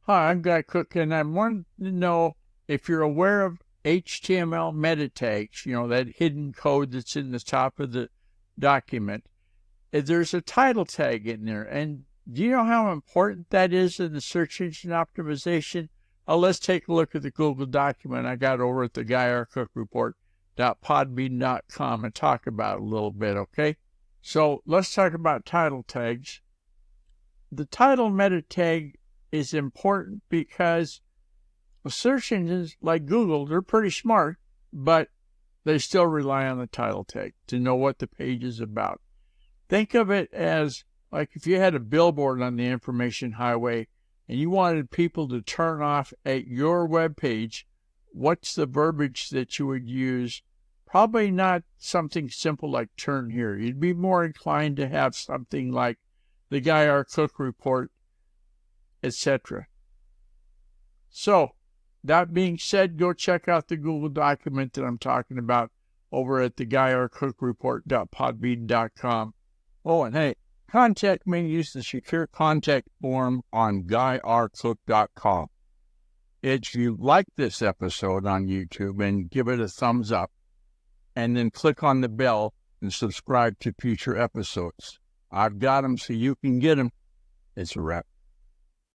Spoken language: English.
Hi, I'm Guy Cook, and I wanted to know if you're aware of HTML meta tags, that hidden code that's in the top of the document. There's a title tag in there, and do you know how important that is in the search engine optimization? Let's take a look at the Google document I got over at theguyrcookreport.podbean.com and talk about it a little bit, okay? So let's talk about title tags. The title meta tag is important because search engines like Google, they're pretty smart, but they still rely on the title tag to know what the page is about. Think of it as like if you had a billboard on the information highway and you wanted people to turn off at your web page, what's the verbiage that you would use? Probably not something simple like turn here. You'd be more inclined to have something like the Guy R. Cook Report, etc. So, that being said, go check out the Google document that I'm talking about over at theguyrcookreport.podbean.com. Oh, and hey, contact me. Use the secure contact form on guyrcook.com. If you like this episode on YouTube, and give it a thumbs up, and then click on the bell and subscribe to future episodes. I've got them so you can get them. It's a wrap.